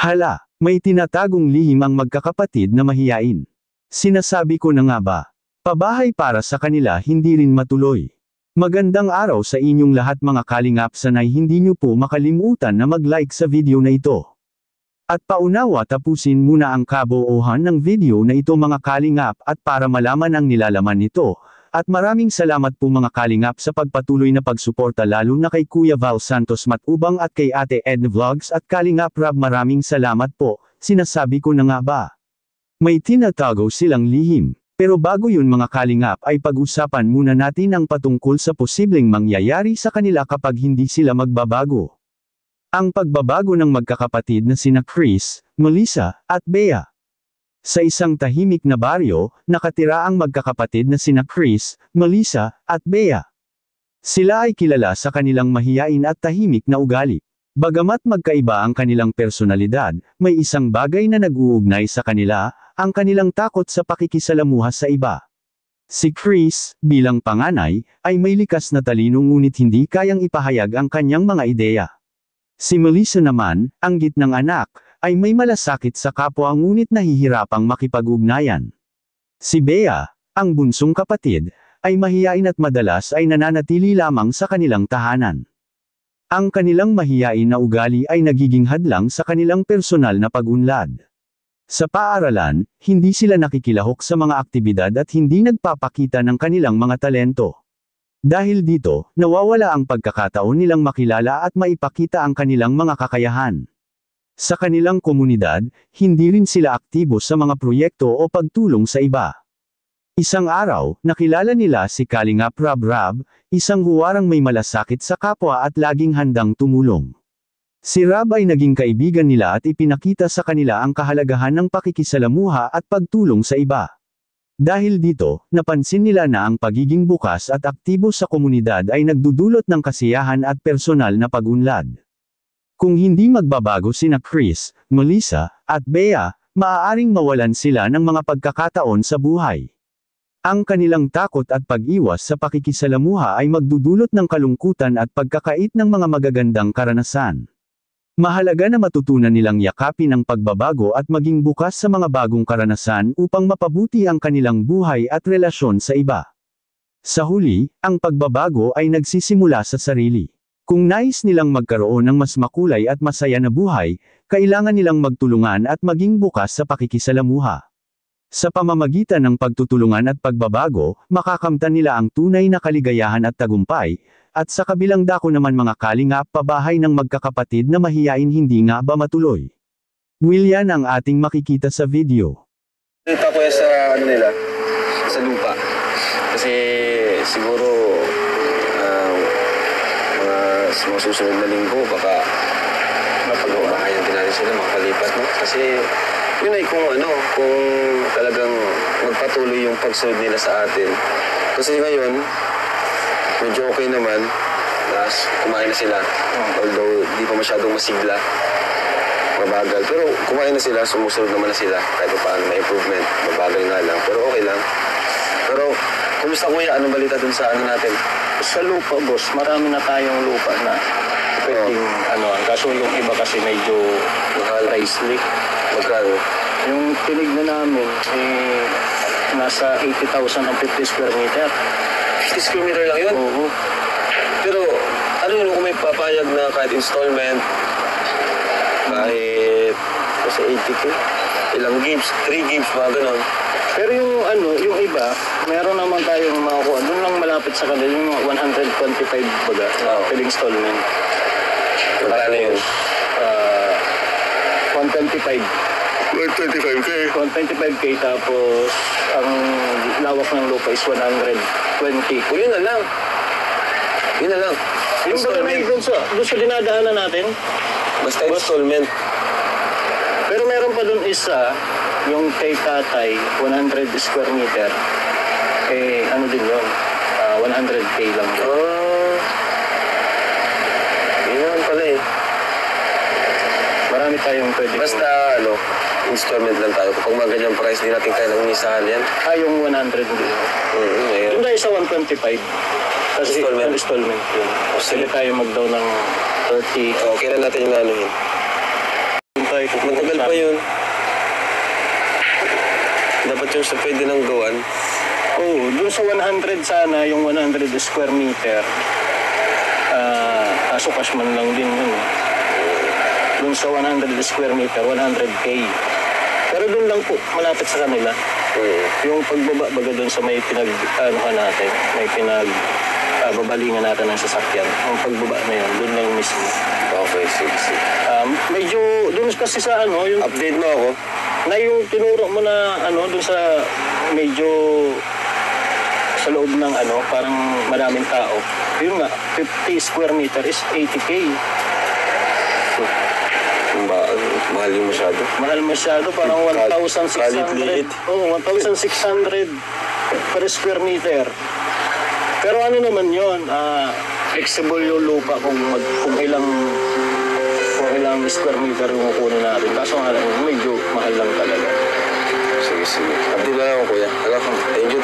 Hala, may tinatagong lihim ang magkakapatid na mahiyain. Sinasabi ko na nga ba? Pabahay para sa kanila hindi rin matuloy. Magandang araw sa inyong lahat mga kalingap, sanay hindi nyo po makalimutan na mag-like sa video na ito. At paunawa tapusin muna ang kabuuhan ng video na ito mga kalingap at para malaman ang nilalaman nito. At maraming salamat po mga kalingap sa pagpatuloy na pagsuporta lalo na kay Kuya Val Santos Matubang at kay Ate Edna Vlogs at Kalingap Rab, maraming salamat po. Sinasabi ko na nga ba? May tinatago silang lihim. Pero bago yun mga kalingap ay pag-usapan muna natin ang patungkol sa posibleng mangyayari sa kanila kapag hindi sila magbabago. Ang pagbabago ng magkakapatid na sina Chris, Melissa, at Bea. Sa isang tahimik na baryo, nakatira ang magkakapatid na sina Chris, Melissa, at Bea. Sila ay kilala sa kanilang mahiyain at tahimik na ugali. Bagamat magkaiba ang kanilang personalidad, may isang bagay na nag-uugnay sa kanila, ang kanilang takot sa pakikisalamuha sa iba. Si Chris, bilang panganay, ay may likas na talino ngunit hindi kayang ipahayag ang kanyang mga ideya. Si Melissa naman, ang gitnang anak, ay may malasakit sa kapwa ngunit nahihirapang makipag-ugnayan. Si Bea, ang bunsong kapatid, ay mahiyain at madalas ay nananatili lamang sa kanilang tahanan. Ang kanilang mahiyain na ugali ay nagiging hadlang sa kanilang personal na pag-unlad. Sa paaralan, hindi sila nakikilahok sa mga aktibidad at hindi nagpapakita ng kanilang mga talento. Dahil dito, nawawala ang pagkakataon nilang makilala at maipakita ang kanilang mga kakayahan. Sa kanilang komunidad, hindi rin sila aktibo sa mga proyekto o pagtulong sa iba. Isang araw, nakilala nila si Kalingap Rab, isang huwarang may malasakit sa kapwa at laging handang tumulong. Si Rab ay naging kaibigan nila at ipinakita sa kanila ang kahalagahan ng pakikisalamuha at pagtulong sa iba. Dahil dito, napansin nila na ang pagiging bukas at aktibo sa komunidad ay nagdudulot ng kasiyahan at personal na pag-unlad. Kung hindi magbabago sina Chris, Melissa, at Bea, maaaring mawalan sila ng mga pagkakataon sa buhay. Ang kanilang takot at pag-iwas sa pakikisalamuha ay magdudulot ng kalungkutan at pagkakait ng mga magagandang karanasan. Mahalaga na matutunan nilang yakapin ang pagbabago at maging bukas sa mga bagong karanasan upang mapabuti ang kanilang buhay at relasyon sa iba. Sa huli, ang pagbabago ay nagsisimula sa sarili. Kung nais nilang magkaroon ng mas makulay at masaya na buhay, kailangan nilang magtulungan at maging bukas sa pakikisalamuha. Sa pamamagitan ng pagtutulungan at pagbabago, makakamtan nila ang tunay na kaligayahan at tagumpay, at sa kabilang dako naman mga kalingap, pabahay ng magkakapatid na mahiyain hindi nga ba matuloy? William ang ating makikita sa video. Kita ko sa nila, sa lupa. Kasi siguro mga susunod na linggo baka mapag-umahayan din natin sila makalipat, no? Kasi yun ay kung talagang magpatuloy yung pagsunod nila sa atin. Kasi ngayon medyo okay naman, kumain na sila, although di pa masyadong masigla, mabagal, pero kumain na sila, sumusunod naman na sila kahit paano, may improvement, mabagal nga lang, pero okay lang. Pero kumusta kuya, anong balita dun sa natin? Sa lupa, boss, marami na tayong lupa na pwedeng kaso yung iba kasi medyo mahal, pricey. Magkano? Yung tinignan namin, nasa 80,000 ang 50 square meter. 50 square meter lang yun? Oo. Pero ano yun kung may papayag na kahit installment, kahit kasi 80k, ilang gigs, 3 gigs, mga ganon. Pero yung iba, meron naman tayong makukuha. Doon lang malapit sa kanila, yung 125 baga, per installment. Magkano yun? 125. 125k? 125k, tapos ang lawak ng lupa is 120. O yun na lang. Yun na lang. Yung baga na yun doon sa dinadaanan natin. Basta installment. Pero meron pa doon isa, yung kay tatay, 100 square meter. Ano din yun? 100k lang din. Yun pala eh. Marami tayong pwede. Basta installment lang tayo. Kapag mga ganyang price, di natin kaya lang isahan yan. Yung 100 din. Doon tayo sa 125. Kasi installment yun. Sige tayo mag-down ng 30. Okay na natin yung anuhin. Doon tayo tayo kukuha. Matagal pa yun. Dapat yung sa pwede nang gawan. Oo, dun sa 100 sana, yung 100 square meter, kaso cash man lang din yun. Dun sa 100 square meter, 100K. Pero dun lang po, malapit sa kanila. Yung pagbaba baga dun sa may natin, may babalingan natin ng sasakyan. Yung pagbaba na yun, dun lang mismo. Okay, sige. Medyo, dun kasi sa yung Update mo ako. na yung tinuro mo na dun sa medyo sa loob ng parang maraming tao. Yun nga, 50 square meter is 80K. Mahal yung masyado. Mahal masyado, parang 1,600. Kalit liit. Oo, 1,600 per square meter. Pero naman yun, flexible yung lupa kung ilang square meter yung kukunin natin. Kaso nga, medyo mahal lang talaga. Sige. Update na lang ako, kuya. Thank you.